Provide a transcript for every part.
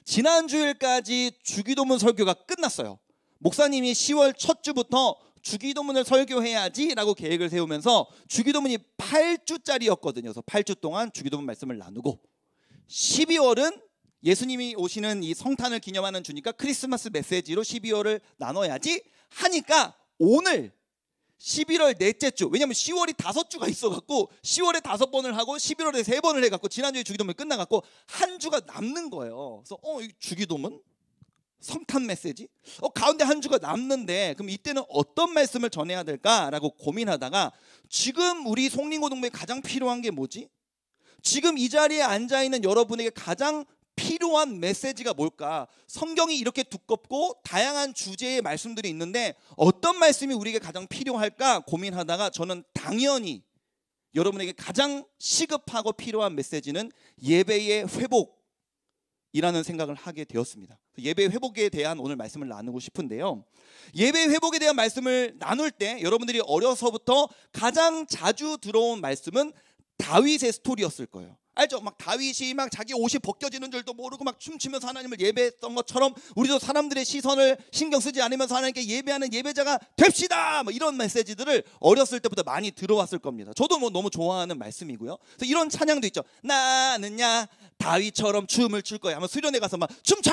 지난 주일까지 주기도문 설교가 끝났어요. 목사님이 10월 첫 주부터 주기도문을 설교해야지 라고 계획을 세우면서 주기도문이 8주짜리였거든요. 그래서 8주 동안 주기도문 말씀을 나누고, 12월은 예수님이 오시는 이 성탄을 기념하는 주니까 크리스마스 메시지로 12월을 나눠야지 하니까 오늘 11월 넷째 주, 왜냐면 10월이 5주가 있어갖고 10월에 5번을 하고 11월에 3번을 해갖고 지난주에 주기도문이 끝나갖고 한 주가 남는 거예요. 그래서 이 주기도문? 성탄 메시지? 가운데 한 주가 남는데 그럼 이때는 어떤 말씀을 전해야 될까라고 고민하다가, 지금 우리 송림고등부에 가장 필요한 게 뭐지? 지금 이 자리에 앉아있는 여러분에게 가장 필요한 메시지가 뭘까? 성경이 이렇게 두껍고 다양한 주제의 말씀들이 있는데 어떤 말씀이 우리에게 가장 필요할까 고민하다가, 저는 당연히 여러분에게 가장 시급하고 필요한 메시지는 예배의 회복이라는 생각을 하게 되었습니다. 예배의 회복에 대한 오늘 말씀을 나누고 싶은데요, 예배의 회복에 대한 말씀을 나눌 때 여러분들이 어려서부터 가장 자주 들어온 말씀은 다윗의 스토리였을 거예요. 알죠? 막 다윗이 막 자기 옷이 벗겨지는 줄도 모르고 막 춤추면서 하나님을 예배했던 것처럼 우리도 사람들의 시선을 신경 쓰지 않으면서 하나님께 예배하는 예배자가 됩시다, 뭐 이런 메시지들을 어렸을 때부터 많이 들어왔을 겁니다. 저도 뭐 너무 좋아하는 말씀이고요. 그래서 이런 찬양도 있죠. 나는야 다윗처럼 춤을 출 거야. 아마 수련회 가서 막 춤춰,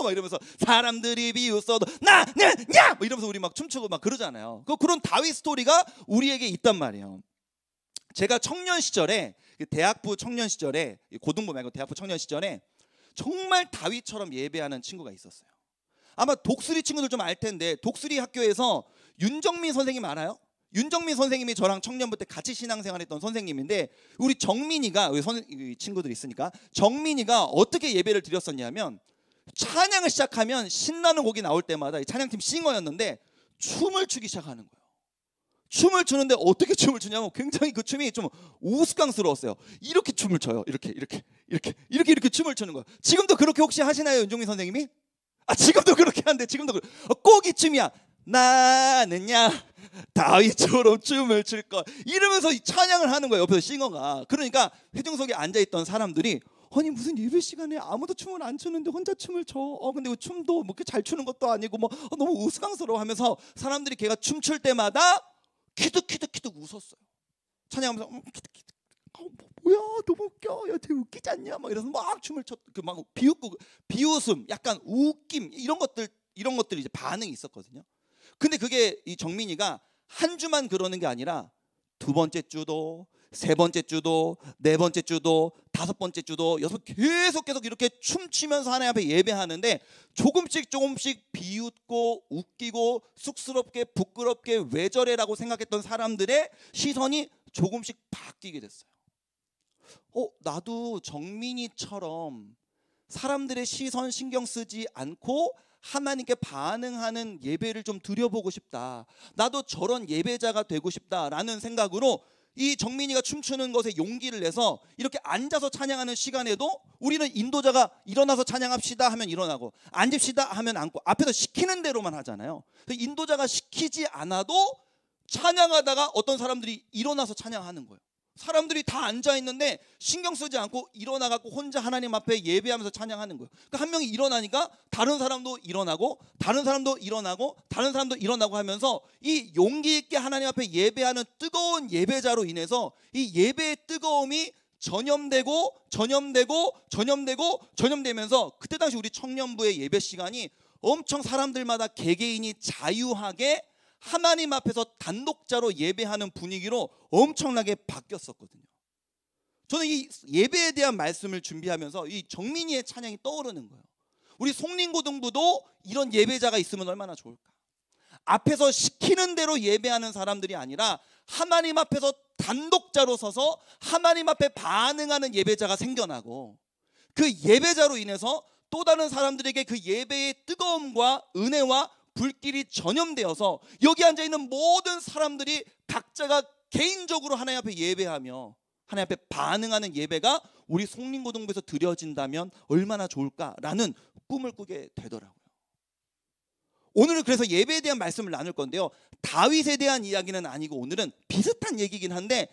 막 이러면서 사람들이 비웃어도 나는야 뭐 이러면서 우리 막 춤추고 막 그러잖아요. 그런 다윗 스토리가 우리에게 있단 말이에요. 제가 청년 시절에, 대학부 청년 시절에, 고등부 말고 대학부 청년 시절에 정말 다윗처럼 예배하는 친구가 있었어요. 아마 독수리 친구들 좀 알 텐데, 독수리 학교에서 윤정민 선생님 알아요? 윤정민 선생님이 저랑 청년부 때 같이 신앙생활했던 선생님인데, 우리 정민이가, 우리 친구들이 있으니까 정민이가 어떻게 예배를 드렸었냐면, 찬양을 시작하면 신나는 곡이 나올 때마다 이 찬양팀 싱어였는데 춤을 추기 시작하는 거예요. 춤을 추는데 어떻게 춤을 추냐면 굉장히 그 춤이 좀 우스꽝스러웠어요. 이렇게 춤을 춰요. 이렇게 춤을 추는 거예요. 지금도 그렇게 혹시 하시나요, 윤종민 선생님이? 지금도 그렇게 하는데, 지금도 꼭 이 춤이야. 나는야 다윗처럼 춤을 출 거, 이러면서 찬양을 하는 거예요, 옆에서 싱어가. 그러니까 회중석에 앉아있던 사람들이, 아니 무슨 예배 시간에 아무도 춤을 안 추는데 혼자 춤을 춰. 근데 그 춤도 뭐 이렇게 잘 추는 것도 아니고 뭐 너무 우스꽝스러워 하면서 사람들이 걔가 춤출 때마다 키득키득 웃었어요. 찬양하면서 뭐야 너무 웃겨, 야 되게 웃기지 않냐, 막 이래서 막 춤을 췄. 막 비웃음, 약간 웃김, 이런 것들이 이제 반응이 있었거든요. 근데 그게 이 정민이가 한 주만 그러는 게 아니라 두 번째 주도, 세 번째 주도, 네 번째 주도, 다섯 번째 주도, 계속 이렇게 춤추면서 하나님 앞에 예배하는데, 조금씩 비웃고 웃기고 쑥스럽게 부끄럽게 왜 저래라고 생각했던 사람들의 시선이 조금씩 바뀌게 됐어요. 나도 정민이처럼 사람들의 시선 신경 쓰지 않고 하나님께 반응하는 예배를 좀 드려보고 싶다, 나도 저런 예배자가 되고 싶다라는 생각으로 이 정민이가 춤추는 것에 용기를 내서 이렇게 앉아서 찬양하는 시간에도 우리는 인도자가 일어나서 찬양합시다 하면 일어나고, 앉읍시다 하면 앉고, 앞에서 시키는 대로만 하잖아요. 인도자가 시키지 않아도 찬양하다가 어떤 사람들이 일어나서 찬양하는 거예요. 사람들이 다 앉아있는데 신경 쓰지 않고 일어나갖고 혼자 하나님 앞에 예배하면서 찬양하는 거예요. 그러니까 한 명이 일어나니까 다른 사람도 일어나고, 다른 사람도 일어나고, 다른 사람도 일어나고 하면서 이 용기 있게 하나님 앞에 예배하는 뜨거운 예배자로 인해서 이 예배의 뜨거움이 전염되면서, 그때 당시 우리 청년부의 예배 시간이 엄청 사람들마다 개개인이 자유하게 하나님 앞에서 단독자로 예배하는 분위기로 엄청나게 바뀌었었거든요. 저는 이 예배에 대한 말씀을 준비하면서 이 정민이의 찬양이 떠오르는 거예요. 우리 송림고등부도 이런 예배자가 있으면 얼마나 좋을까. 앞에서 시키는 대로 예배하는 사람들이 아니라 하나님 앞에서 단독자로 서서 하나님 앞에 반응하는 예배자가 생겨나고, 그 예배자로 인해서 또 다른 사람들에게 그 예배의 뜨거움과 은혜와 불길이 전염되어서 여기 앉아있는 모든 사람들이 각자가 개인적으로 하나님 앞에 예배하며 하나님 앞에 반응하는 예배가 우리 송림고등부에서 드려진다면 얼마나 좋을까라는 꿈을 꾸게 되더라고요. 오늘은 그래서 예배에 대한 말씀을 나눌 건데요, 다윗에 대한 이야기는 아니고 오늘은 비슷한 얘기긴 한데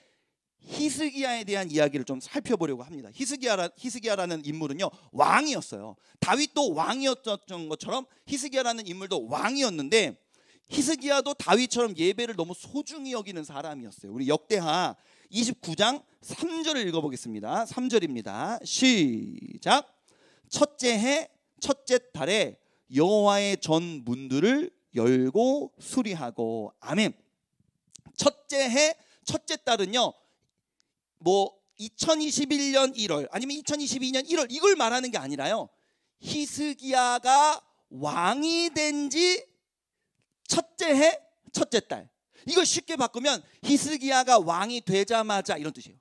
히스기야에 대한 이야기를 좀 살펴보려고 합니다. 히스기야라는 인물은요, 왕이었어요. 다윗도 왕이었던 것처럼 히스기야라는 인물도 왕이었는데, 히스기야도 다윗처럼 예배를 너무 소중히 여기는 사람이었어요. 우리 역대하 29장 3절을 읽어보겠습니다. 3절입니다. 시작. 첫째 해 첫째 달에 여호와의 전 문들을 열고 수리하고. 아멘. 첫째 해 첫째 달은요, 뭐 2021년 1월 아니면 2022년 1월 이걸 말하는 게 아니라요, 히스기야가 왕이 된 지 첫째 해 첫째 달. 이걸 쉽게 바꾸면 히스기야가 왕이 되자마자 이런 뜻이에요.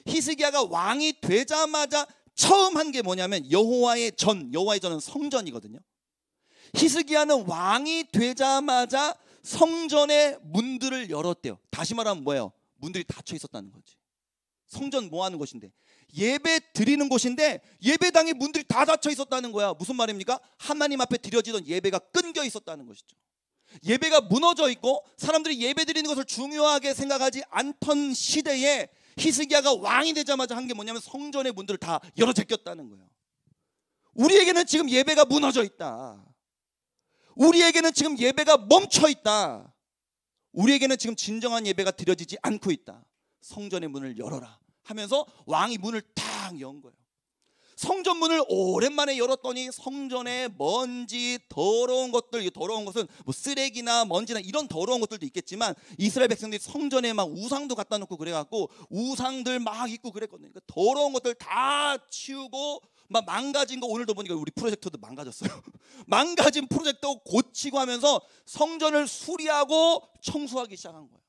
히스기야가 왕이 되자마자 처음 한 게 뭐냐면 여호와의 전은 성전이거든요. 히스기야는 왕이 되자마자 성전의 문들을 열었대요. 다시 말하면 뭐예요? 문들이 닫혀 있었다는 거지. 성전 뭐 하는 곳인데? 예배 드리는 곳인데 예배당의 문들이 다 닫혀 있었다는 거야. 무슨 말입니까? 하나님 앞에 드려지던 예배가 끊겨 있었다는 것이죠. 예배가 무너져 있고 사람들이 예배 드리는 것을 중요하게 생각하지 않던 시대에 히스기야가 왕이 되자마자 한 게 뭐냐면 성전의 문들을 다 열어 제꼈다는 거예요. 우리에게는 지금 예배가 무너져 있다. 우리에게는 지금 예배가 멈춰 있다. 우리에게는 지금 진정한 예배가 드려지지 않고 있다. 성전의 문을 열어라 하면서 왕이 문을 탁 연 거예요. 성전 문을 오랜만에 열었더니 성전에 먼지, 더러운 것들, 이 더러운 것은 뭐 쓰레기나 먼지나 이런 더러운 것들도 있겠지만 이스라엘 백성들이 성전에 막 우상도 갖다 놓고 그래갖고 우상들 막 있고 그랬거든요. 그러니까 더러운 것들 다 치우고 막 망가진 거, 오늘도 보니까 우리 프로젝터도 망가졌어요. 망가진 프로젝터 고치고 하면서 성전을 수리하고 청소하기 시작한 거예요.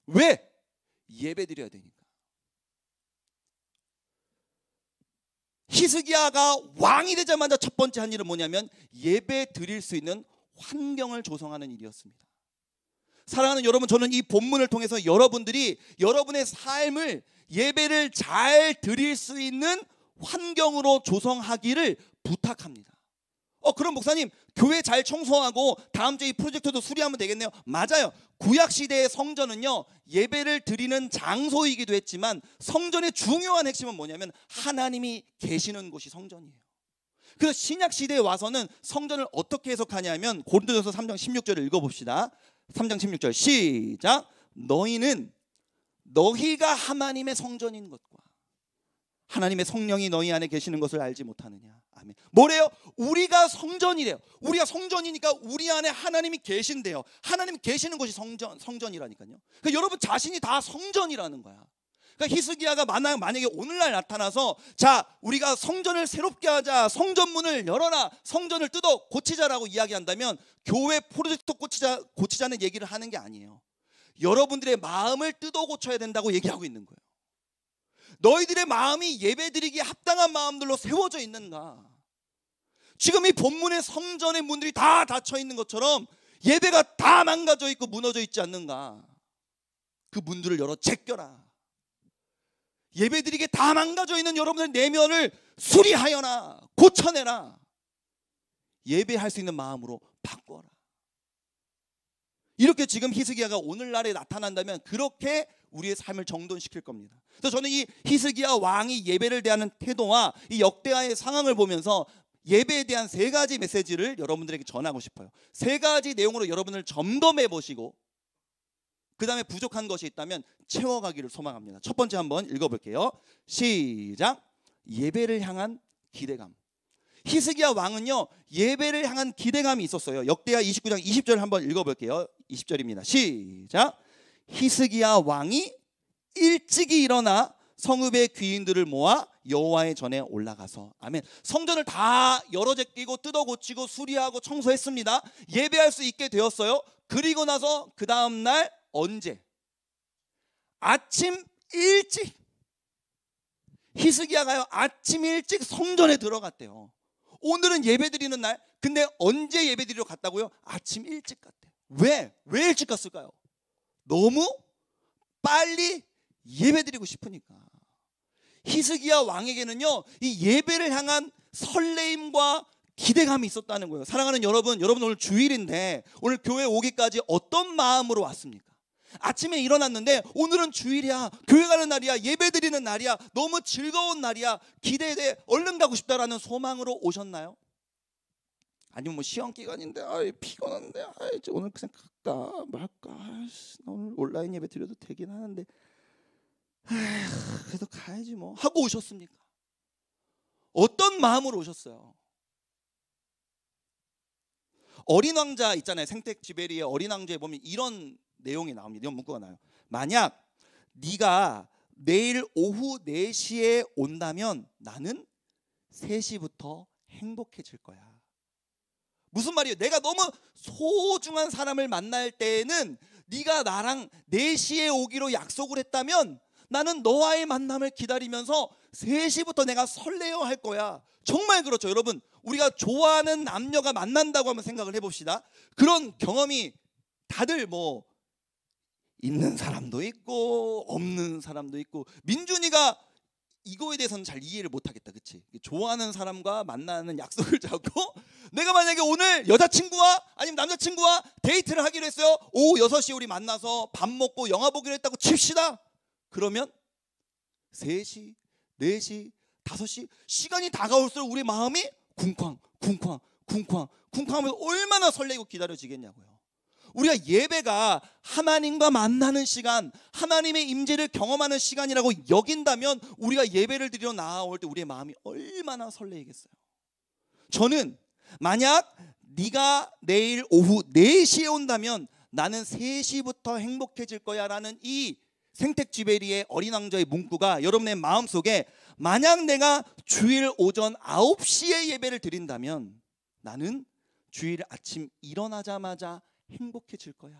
왜? 예배 드려야 되니까. 히스기야가 왕이 되자마자 첫 번째 한 일은 뭐냐면 예배 드릴 수 있는 환경을 조성하는 일이었습니다. 사랑하는 여러분, 저는 이 본문을 통해서 여러분들이 여러분의 삶을 예배를 잘 드릴 수 있는 환경으로 조성하기를 부탁합니다. 그럼 목사님, 교회 잘 청소하고 다음 주에 이 프로젝트도 수리하면 되겠네요. 맞아요. 구약시대의 성전은요, 예배를 드리는 장소이기도 했지만 성전의 중요한 핵심은 뭐냐면 하나님이 계시는 곳이 성전이에요. 그래서 신약시대에 와서는 성전을 어떻게 해석하냐면 고린도전서 3장 16절을 읽어봅시다. 3장 16절 시작. 너희가 하나님의 성전인 것과 하나님의 성령이 너희 안에 계시는 것을 알지 못하느냐. 아멘. 뭐래요? 우리가 성전이래요. 우리가 성전이니까 우리 안에 하나님이 계신대요. 하나님 계시는 곳이 성전이라니까요. 그러니까 여러분 자신이 다 성전이라는 거야. 그러니까 히스기야가 만약에 오늘날 나타나서 자, 우리가 성전을 새롭게 하자, 성전문을 열어라, 성전을 뜯어 고치자라고 이야기한다면 교회 프로젝트 고치자는 얘기를 하는 게 아니에요. 여러분들의 마음을 뜯어 고쳐야 된다고 얘기하고 있는 거예요. 너희들의 마음이 예배드리기에 합당한 마음들로 세워져 있는가? 지금 이 본문의 성전의 문들이 다 닫혀 있는 것처럼 예배가 다 망가져 있고 무너져 있지 않는가? 그 문들을 열어 제껴라. 예배드리기에 다 망가져 있는 여러분의 내면을 수리하여라, 고쳐내라. 예배할 수 있는 마음으로 바꿔라. 이렇게 지금 히스기야가 오늘날에 나타난다면 그렇게 우리의 삶을 정돈시킬 겁니다. 그래서 저는 이 히스기야 왕이 예배를 대하는 태도와 이 역대하의 상황을 보면서 예배에 대한 세 가지 메시지를 여러분들에게 전하고 싶어요. 세 가지 내용으로 여러분을 점검해 보시고 그 다음에 부족한 것이 있다면 채워가기를 소망합니다. 첫 번째 한번 읽어볼게요. 시작. 예배를 향한 기대감. 히스기야 왕은요, 예배를 향한 기대감이 있었어요. 역대하 29장 20절 한번 읽어볼게요. 20절입니다. 시작. 히스기야 왕이 일찍이 일어나 성읍의 귀인들을 모아 여호와의 전에 올라가서. 아멘. 성전을 다 열어 제끼고 뜯어 고치고 수리하고 청소했습니다. 예배할 수 있게 되었어요. 그리고 나서 그 다음 날 언제? 아침 일찍 히스기야가요, 아침 일찍 성전에 들어갔대요. 오늘은 예배 드리는 날. 근데 언제 예배 드리러 갔다고요? 아침 일찍 갔대요. 왜 일찍 갔을까요? 너무 빨리 예배 드리고 싶으니까. 히스기야 왕에게는요, 이 예배를 향한 설레임과 기대감이 있었다는 거예요. 사랑하는 여러분 오늘 주일인데 오늘 교회 오기까지 어떤 마음으로 왔습니까? 아침에 일어났는데 오늘은 주일이야, 교회 가는 날이야, 예배 드리는 날이야, 너무 즐거운 날이야, 기대돼, 얼른 가고 싶다라는 소망으로 오셨나요? 아니면 뭐 시험 기간인데 피곤한데 오늘 그냥 갈까 말까, 오늘 온라인 예배 드려도 되긴 하는데 그래도 가야지 뭐 하고 오셨습니까? 어떤 마음으로 오셨어요? 어린 왕자 있잖아요. 생텍쥐베리의 어린 왕자에 보면 이런 내용이 나옵니다. 이런 문구가 나와요. 만약 네가 내일 오후 4시에 온다면 나는 3시부터 행복해질 거야. 무슨 말이에요? 내가 너무 소중한 사람을 만날 때에는 네가 나랑 4시에 오기로 약속을 했다면 나는 너와의 만남을 기다리면서 3시부터 내가 설레어 할 거야. 정말 그렇죠. 여러분, 우리가 좋아하는 남녀가 만난다고 한번 생각을 해봅시다. 그런 경험이 다들 뭐 있는 사람도 있고 없는 사람도 있고, 민준이가 이거에 대해서는 잘 이해를 못하겠다, 그치? 좋아하는 사람과 만나는 약속을 잡고 내가 만약에 오늘 여자친구와 아니면 남자친구와 데이트를 하기로 했어요. 오후 6시에 우리 만나서 밥 먹고 영화 보기로 했다고 칩시다. 그러면 3시, 4시, 5시 시간이 다가올수록 우리 마음이 쿵쾅 쿵쾅 쿵쾅 쿵쾅하면서 얼마나 설레고 기다려지겠냐고요. 우리가 예배가 하나님과 만나는 시간, 하나님의 임재를 경험하는 시간이라고 여긴다면 우리가 예배를 드리러 나올 때 우리의 마음이 얼마나 설레겠어요. 저는 만약 네가 내일 오후 4시에 온다면 나는 3시부터 행복해질 거야 라는 이 생텍쥐베리의 어린 왕자의 문구가 여러분의 마음속에, 만약 내가 주일 오전 9시에 예배를 드린다면 나는 주일 아침 일어나자마자 행복해질 거야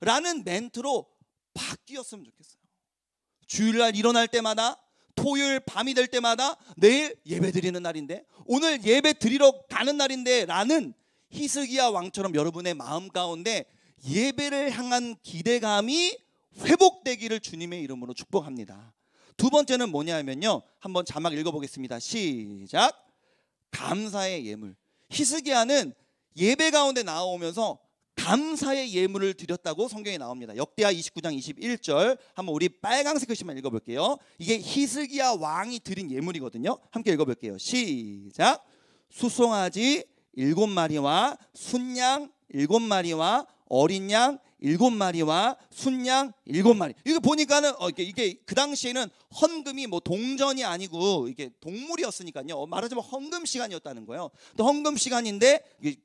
라는 멘트로 바뀌었으면 좋겠어요. 주일날 일어날 때마다, 토요일 밤이 될 때마다 내일 예배 드리는 날인데, 오늘 예배 드리러 가는 날인데 라는 히스기야 왕처럼 여러분의 마음 가운데 예배를 향한 기대감이 회복되기를 주님의 이름으로 축복합니다. 두 번째는 뭐냐면요, 한번 자막 읽어보겠습니다. 시작. 감사의 예물. 히스기야는 예배 가운데 나오면서 감사의 예물을 드렸다고 성경에 나옵니다. 역대하 29장 21절 한번 우리 빨간색 글씨만 읽어볼게요. 이게 히스기야 왕이 드린 예물이거든요. 함께 읽어볼게요. 시작. 수송아지 7마리와 순양 7마리와 어린 양 7마리와 순양 7마리. 이거 보니까는 이게 그 당시에는 헌금이 뭐 동전이 아니고 이게 동물이었으니까요. 말하자면 헌금 시간이었다는 거예요. 또 헌금 시간인데 이게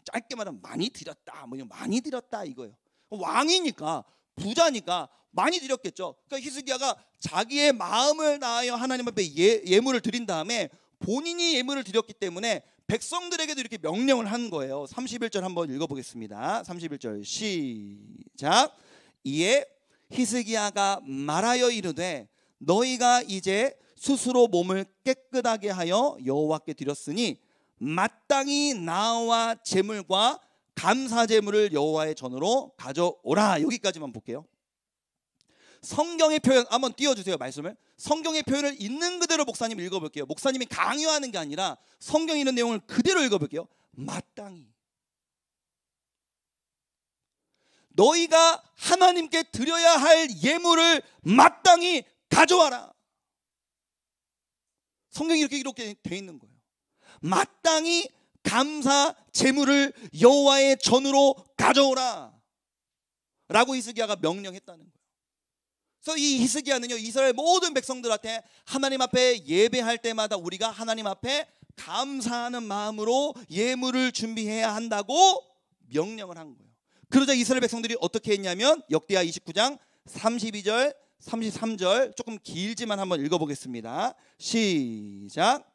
짧게 말하면 많이 드렸다, 뭐 많이 드렸다 이거예요. 왕이니까, 부자니까 많이 드렸겠죠. 그러니까 히스기야가 자기의 마음을 다하여 하나님 앞에 예물을 드린 다음에 본인이 예물을 드렸기 때문에 백성들에게도 이렇게 명령을 한 거예요. 31절 한번 읽어보겠습니다. 31절 시작. 이에 히스기야가 말하여 이르되 너희가 이제 스스로 몸을 깨끗하게 하여 여호와께 드렸으니 마땅히 나와 제물과 감사 제물을 여호와의 전으로 가져오라. 여기까지만 볼게요. 성경의 표현 한번 띄워주세요. 말씀을 성경의 표현을 있는 그대로 목사님 읽어볼게요. 목사님이 강요하는 게 아니라 성경에 있는 내용을 그대로 읽어볼게요. 마땅히 너희가 하나님께 드려야 할 예물을 마땅히 가져와라. 성경이 이렇게 돼 있는 거예요. 마땅히 감사 제물을 여호와의 전으로 가져오라 라고 히스기야가 명령했다는 거예요. 그래서 이 히스기야는요, 이스라엘 모든 백성들한테 하나님 앞에 예배할 때마다 우리가 하나님 앞에 감사하는 마음으로 예물을 준비해야 한다고 명령을 한 거예요. 그러자 이스라엘 백성들이 어떻게 했냐면 역대하 29장 32절 33절 조금 길지만 한번 읽어보겠습니다. 시작.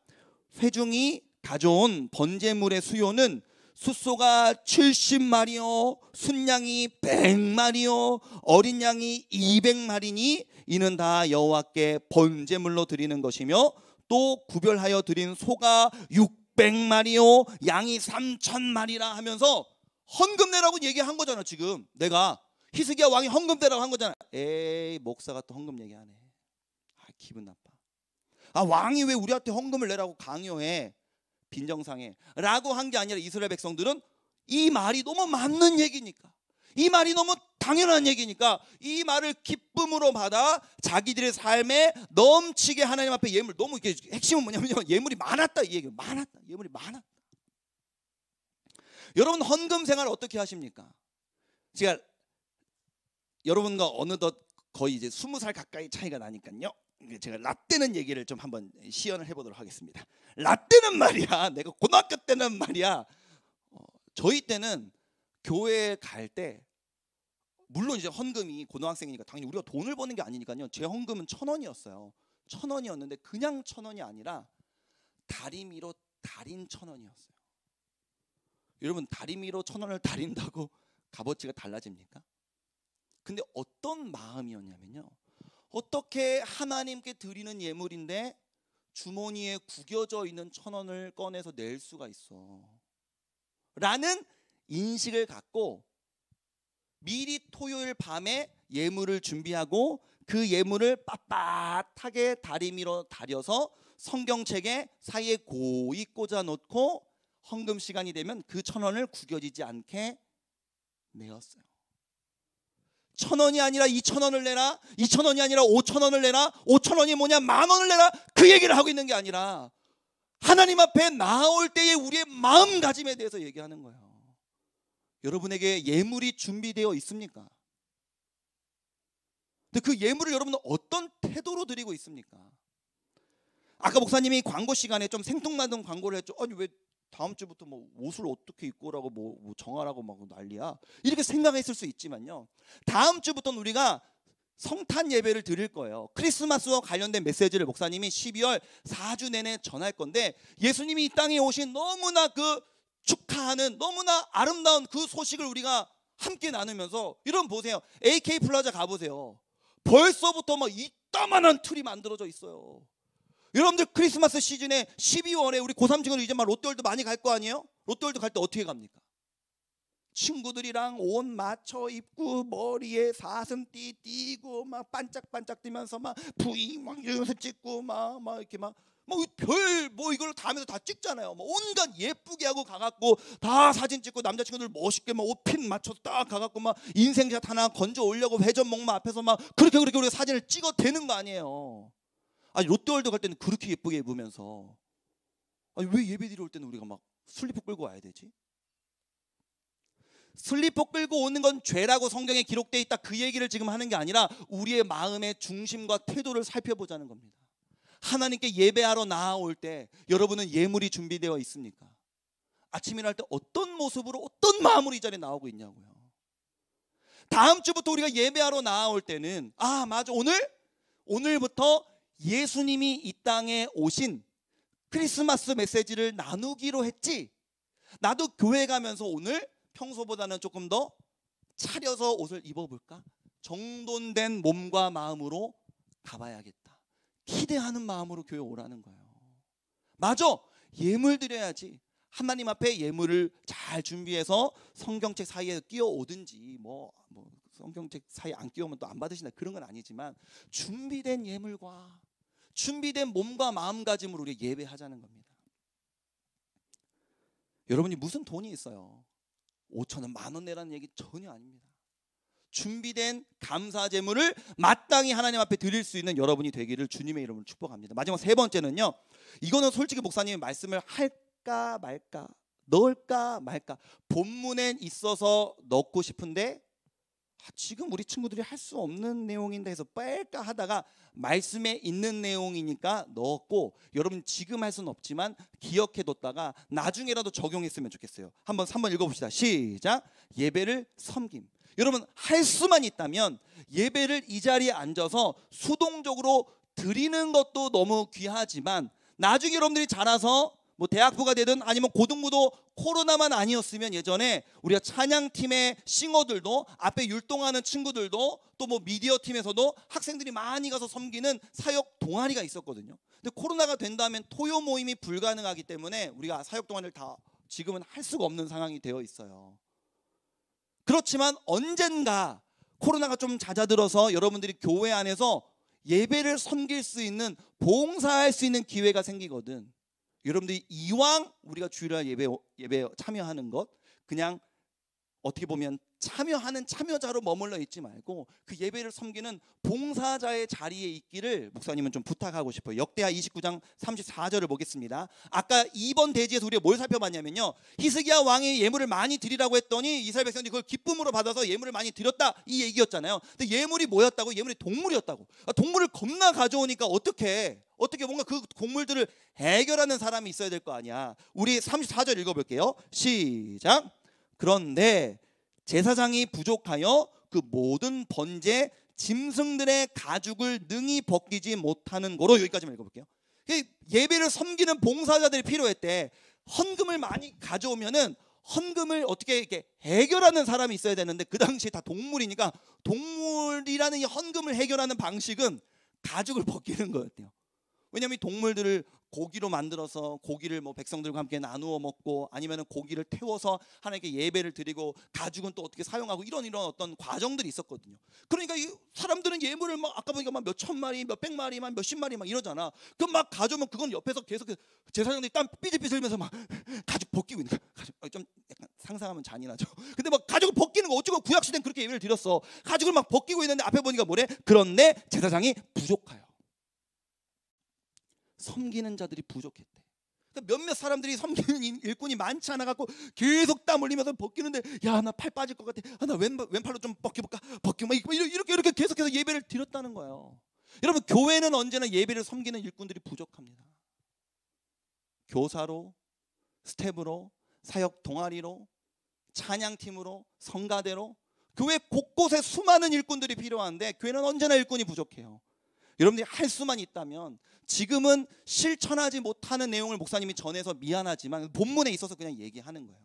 회중이 가져온 번제물의 수요는 숫소가 70마리요 순양이 100마리요 어린 양이 200마리니 이는 다 여호와께 번제물로 드리는 것이며 또 구별하여 드린 소가 600마리요 양이 3000마리라 하면서 헌금 내라고 얘기한 거잖아. 지금 내가 히스기야 왕이 헌금 내라고 한 거잖아. 에이, 목사가 또 헌금 얘기하네. 기분 나빠. 왕이 왜 우리한테 헌금을 내라고 강요해, 빈정상해 라고 한 게 아니라 이스라엘 백성들은 이 말이 너무 맞는 얘기니까, 이 말이 너무 당연한 얘기니까 이 말을 기쁨으로 받아 자기들의 삶에 넘치게 하나님 앞에 예물, 너무 이게 핵심은 뭐냐면 예물이 많았다 이 얘기예요. 많았다. 예물이 많았다. 여러분 헌금 생활 어떻게 하십니까? 제가 여러분과 어느덧 거의 이제 20살 가까이 차이가 나니까요. 제가 라떼는 얘기를 좀 한번 시연을 해보도록 하겠습니다. 라떼는 말이야, 내가 고등학교 때는 말이야, 저희 때는 교회 갈 때 물론 이제 헌금이 고등학생이니까 당연히 우리가 돈을 버는 게 아니니까요. 제 헌금은 1,000원이었어요. 1,000원이었는데 그냥 1,000원이 아니라 다리미로 달인 1,000원이었어요. 여러분 다리미로 1,000원을 달인다고 값어치가 달라집니까? 근데 어떤 마음이었냐면요, 어떻게 하나님께 드리는 예물인데 주머니에 구겨져 있는 1,000원을 꺼내서 낼 수가 있어 라는 인식을 갖고 미리 토요일 밤에 예물을 준비하고 그 예물을 빳빳하게 다리미로 다려서 성경책에 사이에 고이 꽂아 놓고 헌금 시간이 되면 그 1,000원을 구겨지지 않게 내었어요. 1,000원이 아니라 2,000원을 내라, 2,000원이 아니라 5,000원을 내라, 5,000원이 뭐냐 10,000원을 내라, 그 얘기를 하고 있는 게 아니라 하나님 앞에 나올 때의 우리의 마음가짐에 대해서 얘기하는 거예요. 여러분에게 예물이 준비되어 있습니까? 근데 그 예물을 여러분은 어떤 태도로 드리고 있습니까? 아까 목사님이 광고 시간에 좀 생뚱맞은 광고를 했죠. 아니 왜 다음 주부터 뭐 옷을 어떻게 입고 오라고 뭐 정하라고 막 난리야, 이렇게 생각했을 수 있지만요, 다음 주부터는 우리가 성탄 예배를 드릴 거예요. 크리스마스와 관련된 메시지를 목사님이 12월 4주 내내 전할 건데, 예수님이 이 땅에 오신 너무나 그 축하하는 너무나 아름다운 그 소식을 우리가 함께 나누면서, 여러분 보세요, AK 플라자 가보세요. 벌써부터 막 이따만한 틀이 만들어져 있어요. 여러분들 크리스마스 시즌에 12월에 우리 고3 친구들 이제 막 롯데월드 많이 갈 거 아니에요? 롯데월드 갈 때 어떻게 갑니까? 친구들이랑 옷 맞춰 입고 머리에 사슴띠 띠고 막 반짝반짝 뛰면서 막 부잉 막 이러면서 찍고 막 이렇게 막 별 뭐 이걸 다 하면서 다 찍잖아요. 뭐 온갖 예쁘게 하고 가갖고 다 사진 찍고, 남자친구들 멋있게 막 옷 핀 맞춰서 딱 가갖고 막 인생샷 하나 건져 올려고 회전 목마 앞에서 막 그렇게 우리가 사진을 찍어 대는 거 아니에요. 아니 롯데월드 갈 때는 그렇게 예쁘게 입으면서, 아니 왜 예배드리러 올 때는 우리가 막 슬리퍼 끌고 와야 되지? 슬리퍼 끌고 오는 건 죄라고 성경에 기록되어 있다, 그 얘기를 지금 하는 게 아니라 우리의 마음의 중심과 태도를 살펴보자는 겁니다. 하나님께 예배하러 나아올 때 여러분은 예물이 준비되어 있습니까? 아침 일어날 때 어떤 모습으로 어떤 마음으로 이 자리에 나오고 있냐고요. 다음 주부터 우리가 예배하러 나아올 때는 맞아, 오늘부터 예수님이 이 땅에 오신 크리스마스 메시지를 나누기로 했지, 나도 교회 가면서 오늘 평소보다는 조금 더 차려서 옷을 입어볼까, 정돈된 몸과 마음으로 가봐야겠다, 기대하는 마음으로 교회 오라는 거예요. 맞아, 예물 드려야지. 하나님 앞에 예물을 잘 준비해서 성경책 사이에 끼워 오든지 뭐 성경책 사이에 안 끼우면 또 안 받으신다, 그런 건 아니지만 준비된 예물과 준비된 몸과 마음가짐으로 우리 예배하자는 겁니다. 여러분이 무슨 돈이 있어요? 5,000원, 10,000원 내라는 얘기 전혀 아닙니다. 준비된 감사 제물을 마땅히 하나님 앞에 드릴 수 있는 여러분이 되기를 주님의 이름으로 축복합니다. 마지막 세 번째는요, 이거는 솔직히 목사님이 말씀을 할까 말까, 넣을까 말까, 본문엔 있어서 넣고 싶은데 지금 우리 친구들이 할 수 없는 내용인데 해서 뺄까 하다가 말씀에 있는 내용이니까 넣었고, 여러분 지금 할 수는 없지만 기억해뒀다가 나중에라도 적용했으면 좋겠어요. 한번 3번 읽어봅시다. 시작. 예배를 섬김. 여러분 할 수만 있다면 예배를 이 자리에 앉아서 수동적으로 드리는 것도 너무 귀하지만, 나중에 여러분들이 자라서 뭐 대학부가 되든 아니면 고등부도 코로나만 아니었으면 예전에 우리가 찬양팀의 싱어들도, 앞에 율동하는 친구들도, 또 뭐 미디어 팀에서도 학생들이 많이 가서 섬기는 사역 동아리가 있었거든요. 근데 코로나가 된 다음엔 토요 모임이 불가능하기 때문에 우리가 사역 동아리를 다 지금은 할 수가 없는 상황이 되어 있어요. 그렇지만 언젠가 코로나가 좀 잦아들어서 여러분들이 교회 안에서 예배를 섬길 수 있는, 봉사할 수 있는 기회가 생기거든. 여러분들이 이왕 우리가 주일날 예배 참여하는 것, 그냥 어떻게 보면 참여하는 참여자로 머물러 있지 말고 그 예배를 섬기는 봉사자의 자리에 있기를 목사님은 좀 부탁하고 싶어요. 역대하 29장 34절을 보겠습니다. 아까 2번 대지에서 우리가 뭘 살펴봤냐면요, 히스기야 왕이 예물을 많이 드리라고 했더니 이스라엘 백성들이 그걸 기쁨으로 받아서 예물을 많이 드렸다, 이 얘기였잖아요. 근데 예물이 뭐였다고? 예물이 동물이었다고. 동물을 겁나 가져오니까 어떻게 뭔가 그 동물들을 해결하는 사람이 있어야 될 거 아니야. 우리 34절 읽어볼게요. 시작. 그런데 제사장이 부족하여 그 모든 번제 짐승들의 가죽을 능히 벗기지 못하는 거로, 여기까지만 읽어볼게요. 예배를 섬기는 봉사자들이 필요했대. 헌금을 많이 가져오면은 헌금을 어떻게 이렇게 해결하는 사람이 있어야 되는데 그 당시에 다 동물이니까 동물이라는 이 헌금을 해결하는 방식은 가죽을 벗기는 거였대요. 왜냐하면 이 동물들을 고기로 만들어서 고기를 뭐 백성들과 함께 나누어 먹고 아니면 고기를 태워서 하나님께 예배를 드리고 가죽은 또 어떻게 사용하고 이런 어떤 과정들이 있었거든요. 그러니까 이 사람들은 예물을 막 아까 보니까 막 몇천 마리, 몇백 마리, 막 몇십 마리 막 이러잖아. 그럼 막 가져오면 그건 옆에서 계속 제사장들이 땀 삐질삐질 흘면서 막 가죽 벗기고 있는 거야. 좀 약간 상상하면 잔인하죠. 근데 막 가죽을 벗기는 거, 어쩌고 구약시대는 그렇게 예배를 드렸어. 가죽을 막 벗기고 있는데 앞에 보니까 뭐래? 그런데 제사장이 부족하여. 섬기는 자들이 부족했대. 그러니까 몇몇 사람들이 섬기는 일꾼이 많지 않아 갖고 계속 땀 흘리면서 벗기는데, 야, 나 팔 빠질 것 같아. 나 왼팔로 좀 벗겨볼까? 벗기면 이렇게 계속해서 예배를 드렸다는 거예요. 여러분, 교회는 언제나 예배를 섬기는 일꾼들이 부족합니다. 교사로, 스텝으로, 사역 동아리로, 찬양팀으로, 성가대로, 교회 곳곳에 수많은 일꾼들이 필요한데 교회는 언제나 일꾼이 부족해요. 여러분들이 할 수만 있다면, 지금은 실천하지 못하는 내용을 목사님이 전해서 미안하지만 본문에 있어서 그냥 얘기하는 거예요.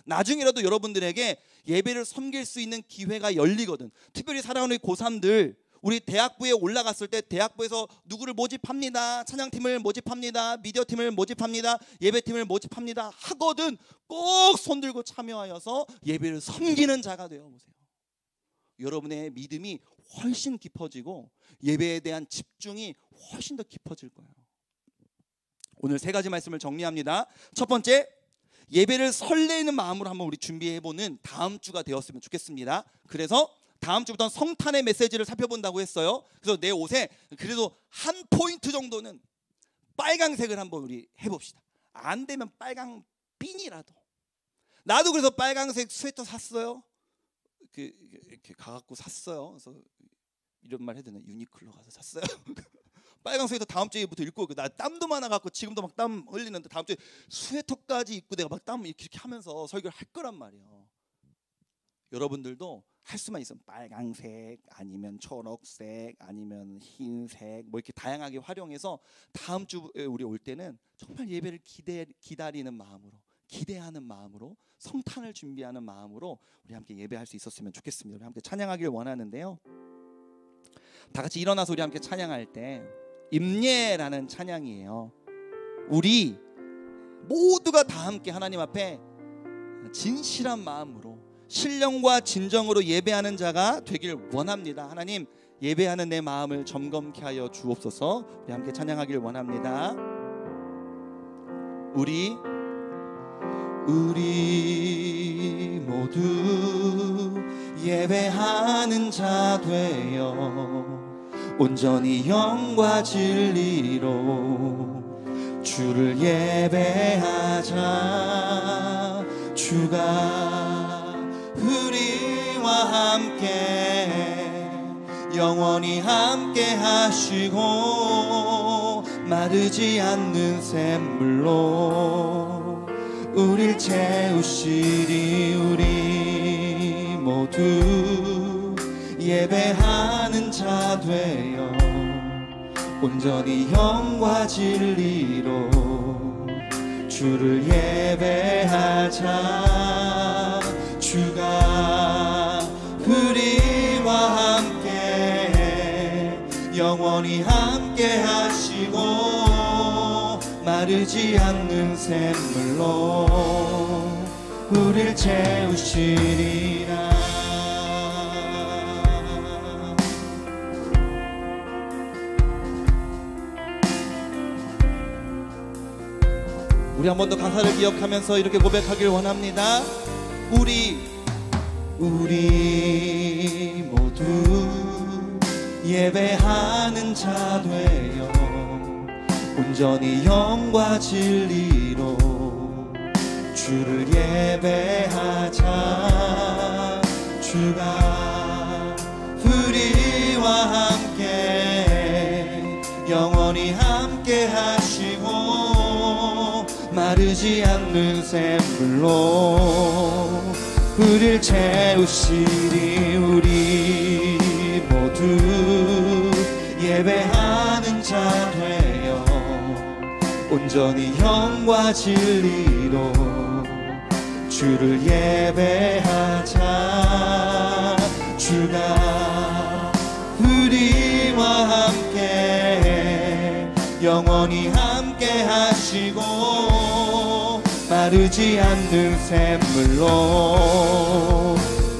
나중에라도 여러분들에게 예배를 섬길 수 있는 기회가 열리거든. 특별히 사랑하는 고3들, 우리 대학부에 올라갔을 때 대학부에서 누구를 모집합니다, 찬양팀을 모집합니다, 미디어팀을 모집합니다, 예배팀을 모집합니다 하거든. 꼭 손들고 참여하여서 예배를 섬기는 자가 되어보세요. 여러분의 믿음이 훨씬 깊어지고 예배에 대한 집중이 훨씬 더 깊어질 거예요. 오늘 세 가지 말씀을 정리합니다. 첫 번째, 예배를 설레는 마음으로 한번 우리 준비해보는 다음 주가 되었으면 좋겠습니다. 그래서 다음 주부터는 성탄의 메시지를 살펴본다고 했어요. 그래서 내 옷에 그래도 한 포인트 정도는 빨강색을 한번 우리 해봅시다. 안 되면 빨강 핀이라도. 나도 그래서 빨강색 스웨터 샀어요. 이렇게 가갖고 샀어요. 그래서 이런 말 해도 되나? 유니클로 가서 샀어요. 빨강 스웨터 다음 주에부터 입고, 나 땀도 많아갖고 지금도 막 땀 흘리는데 다음 주에 스웨터까지 입고 내가 막 땀 이렇게 하면서 설교를 할 거란 말이에요. 여러분들도 할 수만 있으면 빨강색 아니면 초록색 아니면 흰색 뭐 이렇게 다양하게 활용해서 다음 주에 우리 올 때는 정말 예배를 기다리는 마음으로, 기대하는 마음으로, 성탄을 준비하는 마음으로 우리 함께 예배할 수 있었으면 좋겠습니다. 우리 함께 찬양하길 원하는데요, 다 같이 일어나서 우리 함께 찬양할 때 임예라는 찬양이에요. 우리 모두가 다 함께 하나님 앞에 진실한 마음으로 신령과 진정으로 예배하는 자가 되길 원합니다. 하나님, 예배하는 내 마음을 점검케 하여 주옵소서. 우리 함께 찬양하길 원합니다. 우리 모두 예배하는 자 되어 온전히 영과 진리로 주를 예배하자. 주가 우리와 함께 영원히 함께 하시고 마르지 않는 샘물로 우릴 채우시리. 우리 모두 예배하는 자 되어 온전히 영과 진리로 주를 예배하자. 주가 우리와 함께 영원히 함께 하시고 마르지 않는 샘물로 우릴 채우시리라. 우리 한 번 더 가사를 기억하면서 이렇게 고백하길 원합니다. 우리 우리 모두 예배하는 자 되어 온전히 영과 진리로 주를 예배하자. 주가 우리와 함께 영원히 함께 하시고 마르지 않는 샘물로 우릴 채우시리. 우리 모두 예배하는 자 되어 온전히 영과 진리로 주를 예배하자. 주가 우리와 함께 영원히 함께 하시고 마르지 않는 샘물로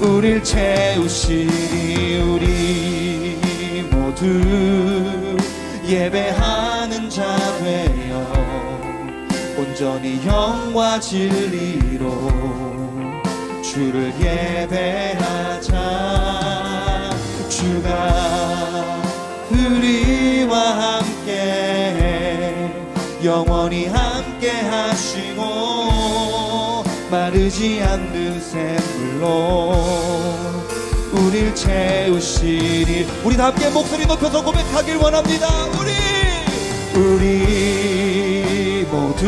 우릴 채우시리. 우리 모두 예배하는 자 되어 온전히 영과 진리로 주를 예배하자. 주가 우리와 함께 영원히 함께 하시고 마르지 않는 샘물로 우릴 채우시리. 우리 다 함께 목소리 높여서 고백하길 원합니다. 우리 모두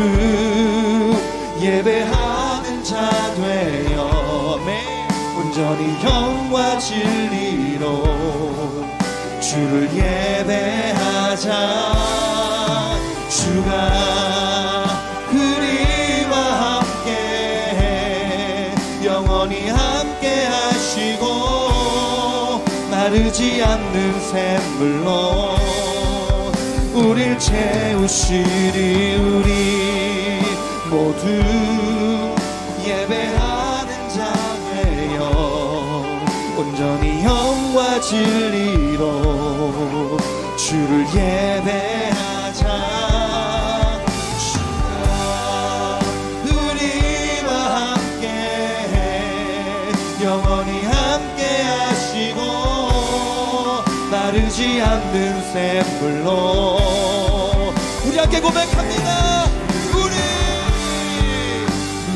예배하는 자 되어 온전히 영과 진리로 주를 예배하자. 주가 우리와 함께 영원히 함께 하시고 마르지 않는 샘물로 우릴 채우시리. 우리 모두 예배하는 자 되어 온전히 영과 진리로 주를 예배하자. 주가 우리와 함께 영원히 함께 하시고 마르지 않는 샘물로 우리 함께 고백합니다. 우리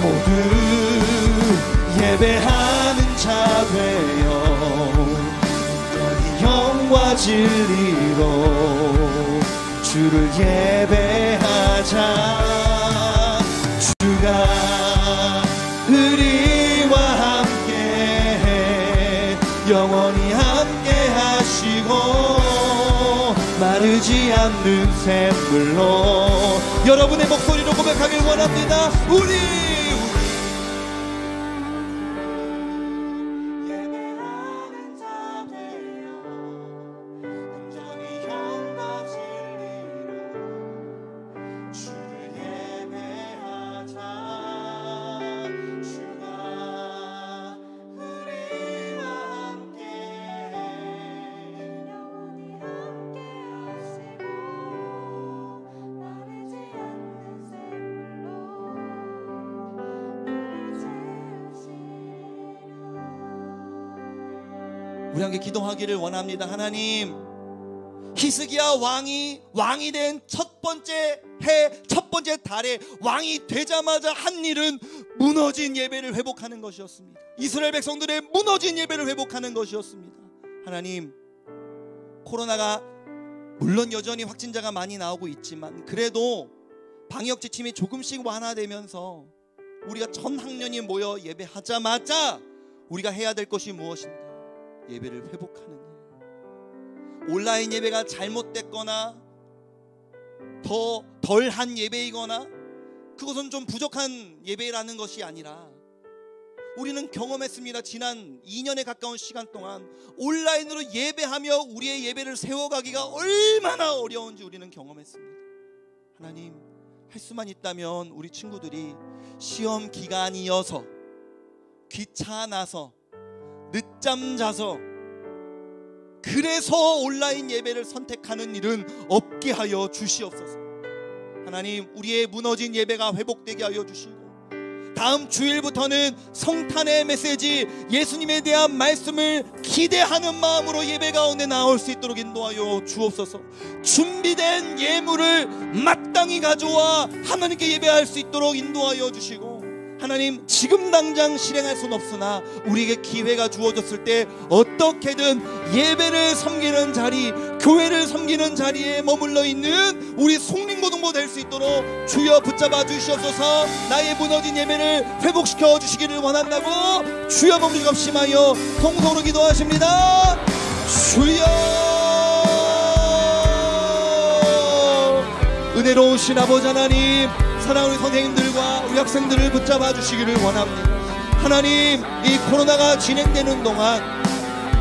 모두 예배하는 자 되어 영과 진리로 주를 예배하자. 주가 우리와 함께 영원히 함께 하시고 마르지 않는 샘물로 여러분의 목소리로 고백하길 원합니다. 우리 예배하는 자 되어 온전히 영과 진리로 주를 예배하자. 주가 우리와 함께 우리 함께 기도하기를 원합니다. 하나님, 히스기야 왕이 된 첫 번째 해, 첫 번째 달에 왕이 되자마자 한 일은 무너진 예배를 회복하는 것이었습니다. 이스라엘 백성들의 무너진 예배를 회복하는 것이었습니다. 하나님, 코로나가 물론 여전히 확진자가 많이 나오고 있지만 그래도 방역 지침이 조금씩 완화되면서 우리가 전 학년이 모여 예배하자마자 우리가 해야 될 것이 무엇인가? 예배를 회복하는 일. 온라인 예배가 잘못됐거나 더 덜한 예배이거나 그것은 좀 부족한 예배라는 것이 아니라 우리는 경험했습니다. 지난 2년에 가까운 시간 동안 온라인으로 예배하며 우리의 예배를 세워가기가 얼마나 어려운지 우리는 경험했습니다. 하나님, 할 수만 있다면 우리 친구들이 시험 기간이어서 귀찮아서 늦잠 자서 그래서 온라인 예배를 선택하는 일은 없게 하여 주시옵소서. 하나님, 우리의 무너진 예배가 회복되게 하여 주시고 다음 주일부터는 성탄의 메시지, 예수님에 대한 말씀을 기대하는 마음으로 예배 가운데 나올 수 있도록 인도하여 주옵소서. 준비된 예물을 마땅히 가져와 하나님께 예배할 수 있도록 인도하여 주시고, 하나님, 지금 당장 실행할 수는 없으나 우리에게 기회가 주어졌을 때 어떻게든 예배를 섬기는 자리, 교회를 섬기는 자리에 머물러 있는 우리 송림고등부 될 수 있도록 주여 붙잡아 주시옵소서. 나의 무너진 예배를 회복시켜 주시기를 원한다고 주여 몸을 격심하여 통성으로 기도하십니다. 주여, 은혜로우신 아버지 하나님, 사랑하는 우리 선생님들과 우리 학생들을 붙잡아 주시기를 원합니다. 하나님, 이 코로나가 진행되는 동안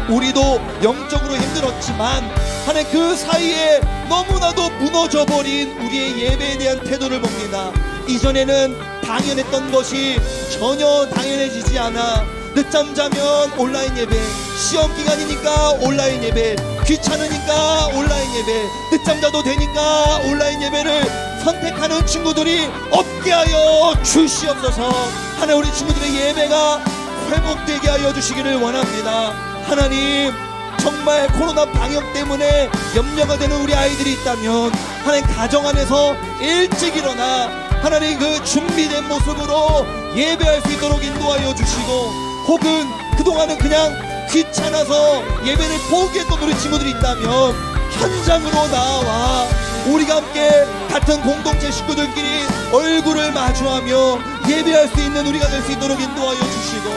우리도 영적으로 힘들었지만 하나님, 그 사이에 너무나도 무너져버린 우리의 예배에 대한 태도를 봅니다. 이전에는 당연했던 것이 전혀 당연해지지 않아 늦잠 자면 온라인 예배, 시험 기간이니까 온라인 예배, 귀찮으니까 온라인 예배, 늦잠 자도 되니까 온라인 예배를 선택하는 친구들이 없게 하여 주시옵소서. 하나님, 우리 친구들의 예배가 회복되게 하여 주시기를 원합니다. 하나님, 정말 코로나 방역 때문에 염려가 되는 우리 아이들이 있다면 하나님, 가정 안에서 일찍 일어나 하나님 그 준비된 모습으로 예배할 수 있도록 인도하여 주시고, 혹은 그동안은 그냥 귀찮아서 예배를 포기했던 우리 친구들이 있다면 현장으로 나와 우리가 함께 같은 공동체 식구들끼리 얼굴을 마주하며 예배할 수 있는 우리가 될 수 있도록 인도하여 주시고,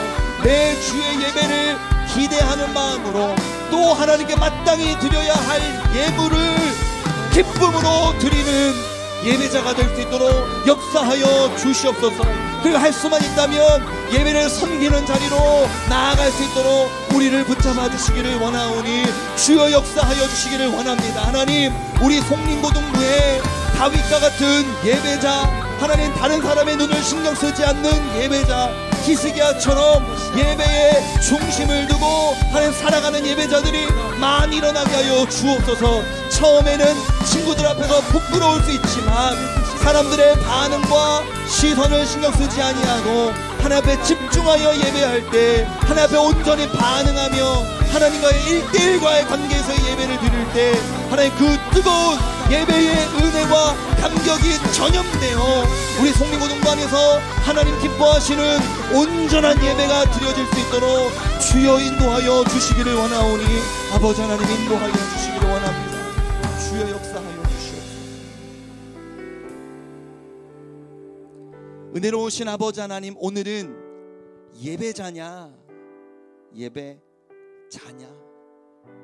내 주의 예배를 기대하는 마음으로 또 하나님께 마땅히 드려야 할 예물을 기쁨으로 드리는 예배자가 될 수 있도록 역사하여 주시옵소서. 그리고 할 수만 있다면 예배를 섬기는 자리로 나아갈 수 있도록 우리를 붙잡아 주시기를 원하오니 주여 역사하여 주시기를 원합니다. 하나님, 우리 송림고등부에 다윗과 같은 예배자, 하나님, 다른 사람의 눈을 신경 쓰지 않는 예배자, 히스기야처럼 예배에 중심을 두고 하나님 살아가는 예배자들이 많이 일어나게 하여 주옵소서. 처음에는 친구들 앞에서 부끄러울 수 있지만 사람들의 반응과 시선을 신경 쓰지 아니하고 하나님 앞에 집중하여 예배할 때, 하나님 앞에 온전히 반응하며 하나님과의 1대1과의 관계에서의 예배를 드릴 때 하나님 그 뜨거운 예배의 은혜와 감격이 전염되어 우리 송림고등부 안에서 하나님 기뻐하시는 온전한 예배가 드려질 수 있도록 주여 인도하여 주시기를 원하오니 아버지 하나님 인도하여 주시기를 원합니다. 주여 역사하여 주시옵소서. 은혜로우신 아버지 하나님, 오늘은 예배자냐 예배자냐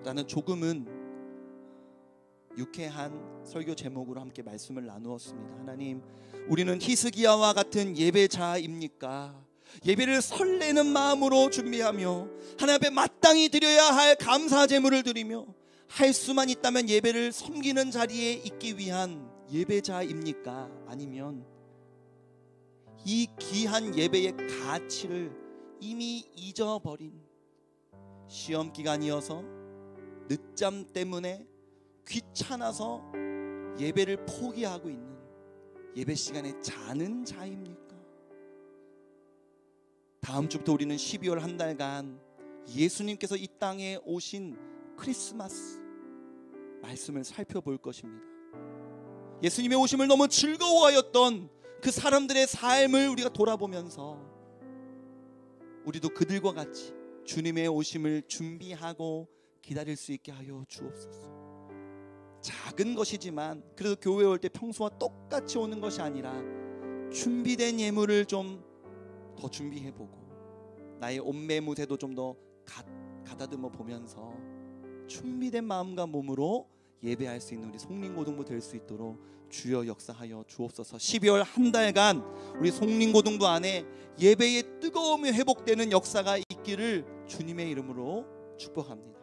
라는 조금은 유쾌한 설교 제목으로 함께 말씀을 나누었습니다. 하나님, 우리는 히스기야와 같은 예배자입니까? 예배를 설레는 마음으로 준비하며 하나님 앞에 마땅히 드려야 할 감사 제물을 드리며 할 수만 있다면 예배를 섬기는 자리에 있기 위한 예배자입니까? 아니면 이 귀한 예배의 가치를 이미 잊어버린, 시험 기간이어서 늦잠 때문에 귀찮아서 예배를 포기하고 있는 예배 시간에 자는 자입니까? 다음 주부터 우리는 12월 한 달간 예수님께서 이 땅에 오신 크리스마스 말씀을 살펴볼 것입니다. 예수님의 오심을 너무 즐거워하였던 그 사람들의 삶을 우리가 돌아보면서 우리도 그들과 같이 주님의 오심을 준비하고 기다릴 수 있게 하여 주옵소서. 작은 것이지만 그래도 교회 올 때 평소와 똑같이 오는 것이 아니라 준비된 예물을 좀 더 준비해보고 나의 옷매무새도 좀 더 가다듬어 보면서 준비된 마음과 몸으로 예배할 수 있는 우리 송림고등부 될 수 있도록 주여 역사하여 주옵소서. 12월 한 달간 우리 송림고등부 안에 예배의 뜨거움이 회복되는 역사가 있기를 주님의 이름으로 축복합니다.